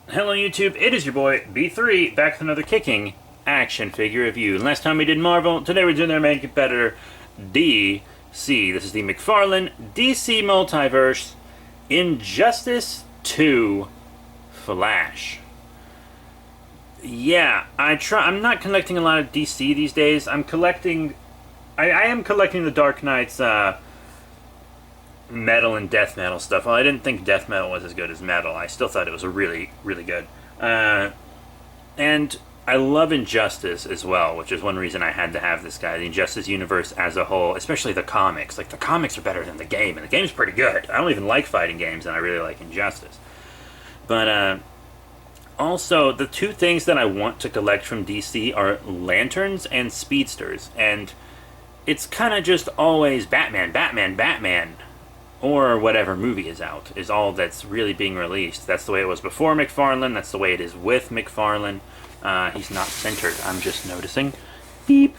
Hello YouTube, it is your boy B3 back with another kicking action figure review. Last time we did Marvel, today we're doing their main competitor DC. This is the McFarlane DC Multiverse Injustice 2 Flash. Yeah, I'm not collecting a lot of DC these days. I am collecting the Dark Knight's metal and death metal stuff. Well, I didn't think death metal was as good as metal. I still thought it was really good. And I love Injustice as well, which is one reason I had to have this guy. The Injustice universe as a whole, especially the comics. Like, the comics are better than the game, and the game's pretty good. I don't even like fighting games, and I really like Injustice. But, also, the two things that I want to collect from DC are lanterns and speedsters. And it's kind of just always Batman, Batman, Batman, or whatever movie is out, is all that's really being released. That's the way it was before McFarlane. That's the way it is with McFarlane. He's not centered, I'm just noticing. Beep.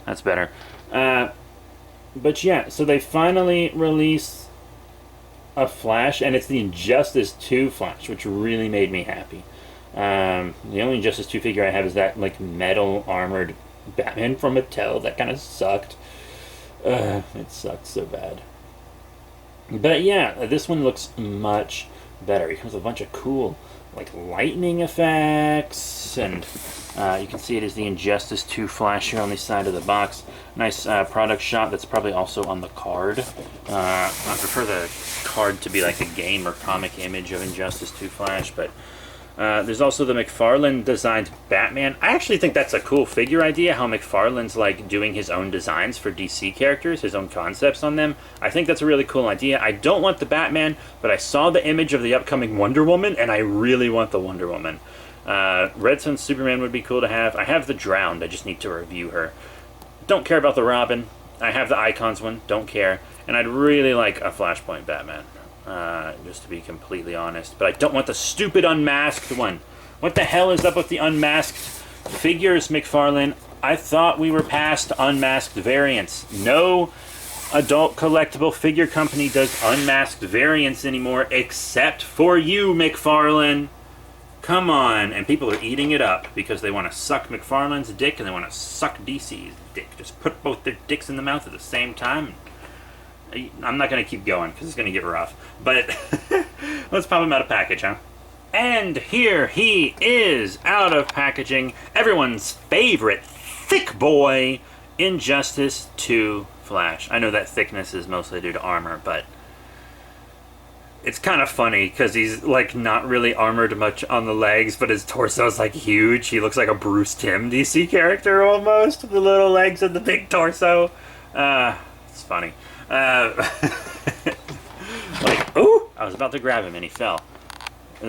That's better. But yeah, so they finally release a Flash, and it's the Injustice 2 Flash, which really made me happy. The only Injustice 2 figure I have is that, like, metal armored Batman from Mattel. That kind of sucked. It sucked so bad. But yeah, this one looks much better. It comes with a bunch of cool, like, lightning effects, and you can see it is the Injustice 2 Flash here on the side of the box. Nice product shot that's probably also on the card. I prefer the card to be like a game or comic image of Injustice 2 Flash, but there's also the McFarlane designed Batman. I actually think that's a cool figure idea, how McFarlane's like doing his own designs for DC characters, his own concepts on them. I think that's a really cool idea. I don't want the Batman, but I saw the image of the upcoming Wonder Woman, and I really want the Wonder Woman. Red Sun Superman would be cool to have. I have the Drowned, I just need to review her. Don't care about the Robin. I have the Icons one, don't care. And I'd really like a Flashpoint Batman. Just to be completely honest. But I don't want the stupid unmasked one. What the hell is up with the unmasked figures, McFarlane? I thought we were past unmasked variants. No adult collectible figure company does unmasked variants anymore, except for you, McFarlane. Come on. And people are eating it up because they want to suck McFarlane's dick and they want to suck DC's dick. Just put both their dicks in the mouth at the same time. I'm not going to keep going because it's going to get rough. But let's pop him out of package, huh? And here he is out of packaging. Everyone's favorite thick boy, Injustice 2 Flash. I know that thickness is mostly due to armor, but it's kind of funny because he's like not really armored much on the legs, but his torso is like huge. He looks like a Bruce Timm DC character almost, with the little legs and the big torso. It's funny. Like, ooh! I was about to grab him and he fell.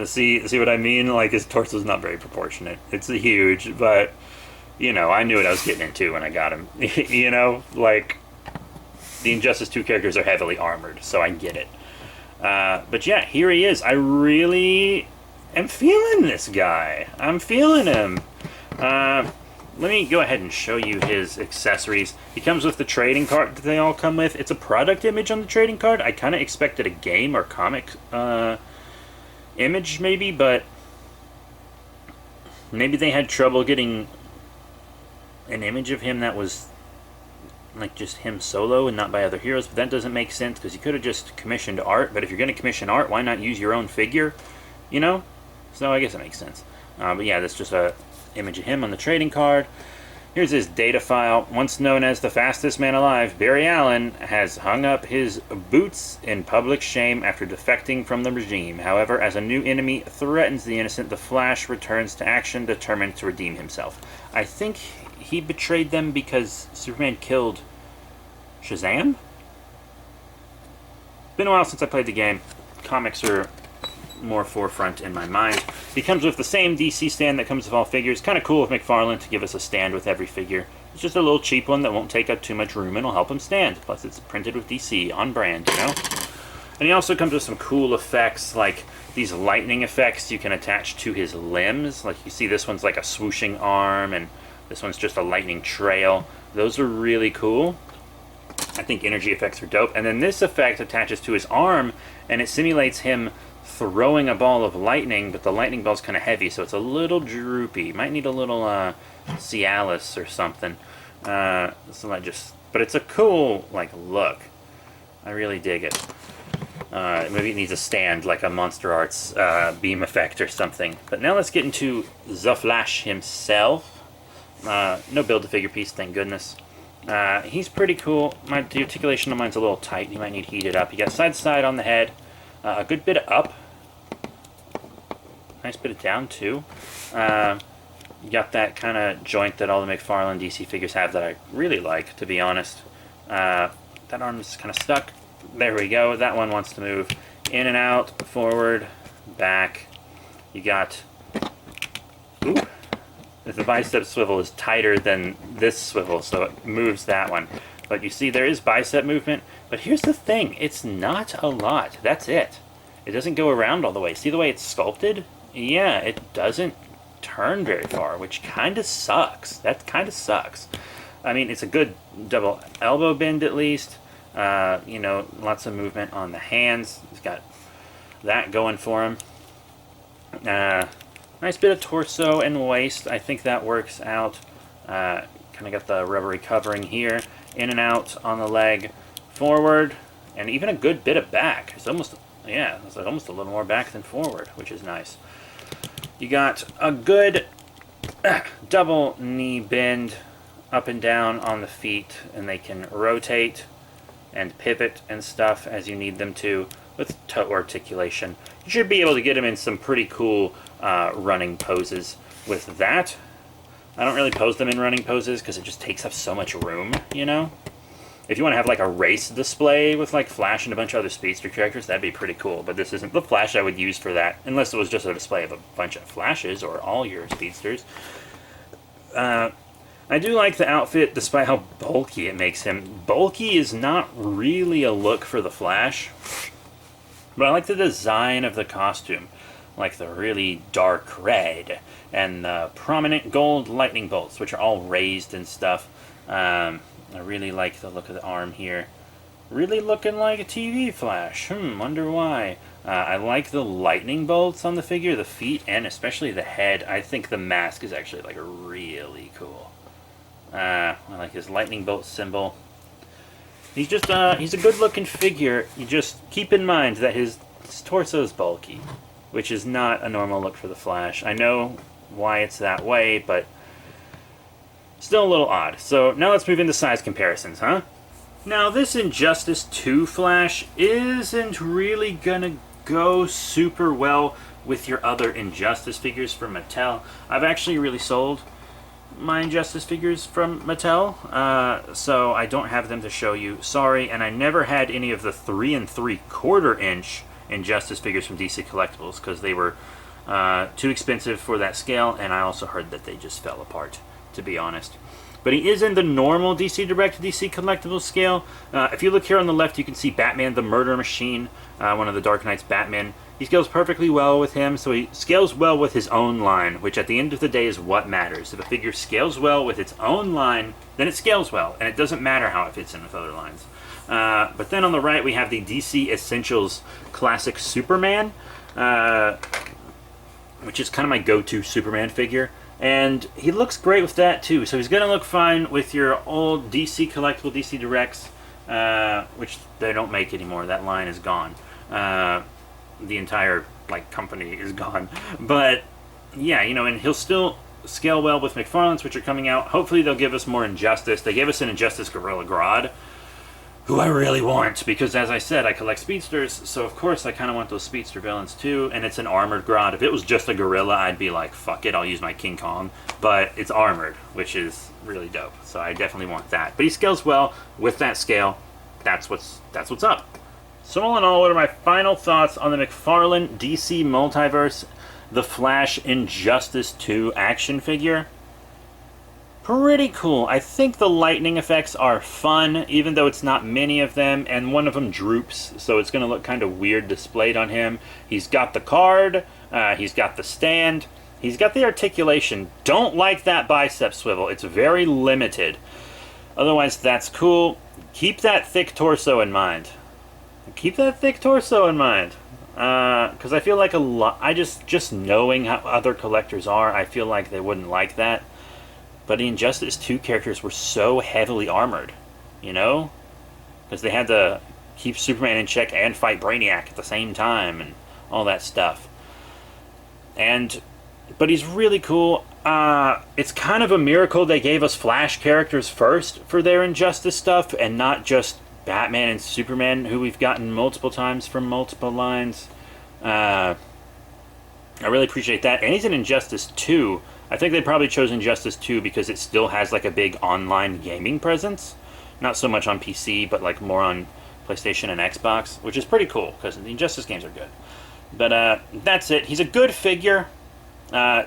See what I mean? Like, his torso's not very proportionate. It's huge, but, you know, I knew what I was getting into when I got him. You know, like, the Injustice 2 characters are heavily armored, so I get it. But yeah, here he is. I really am feeling this guy. I'm feeling him. Let me go ahead and show you his accessories. He comes with the trading card that they all come with. It's a product image on the trading card. I kind of expected a game or comic image maybe, but maybe they had trouble getting an image of him that was like just him solo and not by other heroes. But that doesn't make sense because you could have just commissioned art. But if you're going to commission art, why not use your own figure? You know? So I guess it makes sense. But yeah, that's just a image of him on the trading card. Here's his data file. Once known as the fastest man alive, Barry Allen has hung up his boots in public shame after defecting from the regime. However, as a new enemy threatens the innocent, the Flash returns to action, determined to redeem himself. I think he betrayed them because Superman killed Shazam? Been a while since I played the game. Comics are more forefront in my mind. He comes with the same DC stand that comes with all figures. Kind of cool of McFarlane to give us a stand with every figure. It's just a little cheap one that won't take up too much room and will help him stand. Plus it's printed with DC on brand, you know? And he also comes with some cool effects, like these lightning effects you can attach to his limbs. Like you see this one's like a swooshing arm, and this one's just a lightning trail. Those are really cool. I think energy effects are dope. And then this effect attaches to his arm, and it simulates him throwing a ball of lightning, but the lightning ball's kind of heavy, so it's a little droopy. Might need a little Cialis or something. But it's a cool like look. I really dig it. Maybe it needs a stand like a Monster Arts beam effect or something. But now let's get into the Flash himself. No Build-A-Figure piece, thank goodness. He's pretty cool. The articulation on mine's a little tight. He might need heated up. You got side to side on the head. A good bit of up. Nice bit of down, too. You got that kind of joint that all the McFarlane DC figures have that I really like, to be honest. That arm's kind of stuck. There we go. That one wants to move in and out, forward, back. You got... Ooh. The bicep swivel is tighter than this swivel, so it moves that one. But you see there is bicep movement. But here's the thing. It's not a lot. That's it. It doesn't go around all the way. See the way it's sculpted? Yeah, it doesn't turn very far, which kind of sucks. That kind of sucks. I mean, it's a good double elbow bend at least. You know, lots of movement on the hands. He's got that going for him. Nice bit of torso and waist. I think that works out. Kind of got the rubbery covering here. In and out on the leg. Forward. And even a good bit of back. It's almost, yeah, it's like almost a little more back than forward, which is nice. You got a good double knee bend up and down on the feet. And they can rotate and pivot and stuff as you need them to with toe articulation. You should be able to get them in some pretty cool running poses with that. I don't really pose them in running poses because it just takes up so much room, you know? If you want to have like a race display with like Flash and a bunch of other speedster characters, that'd be pretty cool. But this isn't the Flash I would use for that, unless it was just a display of a bunch of Flashes or all your speedsters. I do like the outfit despite how bulky it makes him. Bulky is not really a look for the Flash, but I like the design of the costume. Like the really dark red and the prominent gold lightning bolts, which are all raised and stuff. I really like the look of the arm here. Really looking like a TV Flash. Wonder why. I like the lightning bolts on the figure, the feet, and especially the head. I think the mask is actually like really cool. I like his lightning bolt symbol. He's just he's a good looking figure. You just keep in mind that his torso is bulky, which is not a normal look for the Flash. I know why it's that way, but still a little odd. So now let's move into size comparisons, huh? Now this Injustice 2 Flash isn't really gonna go super well with your other Injustice figures from Mattel. I've actually really sold my Injustice figures from Mattel, so I don't have them to show you. Sorry, and I never had any of the 3 3/4 inch Injustice figures from DC Collectibles because they were too expensive for that scale, and I also heard that they just fell apart, to be honest. But he is in the normal DC Direct DC Collectibles scale. If you look here on the left, you can see Batman the Murder Machine, one of the Dark Knight's Batmen. He scales perfectly well with him, so he scales well with his own line, which at the end of the day is what matters. If a figure scales well with its own line, then it scales well, and it doesn't matter how it fits in with other lines. But then on the right, we have the DC Essentials Classic Superman, which is kind of my go-to Superman figure. And he looks great with that too. So he's going to look fine with your old DC Collectible DC Directs, which they don't make anymore. That line is gone. The entire company is gone. But yeah, you know, and he'll still scale well with McFarlane's, which are coming out. Hopefully they'll give us more Injustice. They gave us an Injustice Gorilla Grodd, who I really want, because as I said, I collect speedsters, so of course I kind of want those speedster villains too, and it's an armored Grodd. If it was just a gorilla, I'd be like, fuck it, I'll use my King Kong, but it's armored, which is really dope, so I definitely want that. But he scales well with that scale. That's what's up. So all in all, what are my final thoughts on the McFarlane DC Multiverse, the Flash Injustice 2 action figure? Pretty cool. I think the lightning effects are fun, even though it's not many of them, and one of them droops, so it's going to look kind of weird displayed on him. He's got the card, he's got the stand, he's got the articulation. Don't like that bicep swivel. It's very limited. Otherwise, that's cool. keep that thick torso in mind. Keep that thick torso in mind. Because I feel like a lot... just knowing how other collectors are, I feel like they wouldn't like that. But the Injustice 2 characters were so heavily armored, you know? Because they had to keep Superman in check and fight Brainiac at the same time and all that stuff. But he's really cool. It's kind of a miracle they gave us Flash characters first for their Injustice stuff and not just Batman and Superman, who we've gotten multiple times from multiple lines. I really appreciate that. And he's in Injustice 2. I think they probably chose Injustice 2 because it still has like a big online gaming presence. Not so much on PC, but like more on PlayStation and Xbox, which is pretty cool because the Injustice games are good. But that's it. He's a good figure.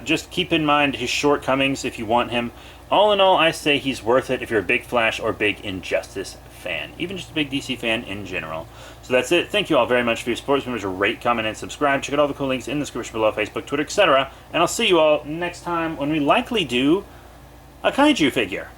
Just keep in mind his shortcomings if you want him. All in all, I say he's worth it if you're a big Flash or big Injustice fan. Even just a big DC fan in general. So that's it. Thank you all very much for your support. Remember to rate, comment, and subscribe. Check out all the cool links in the description below, Facebook, Twitter, etc. And I'll see you all next time when we likely do a kaiju figure.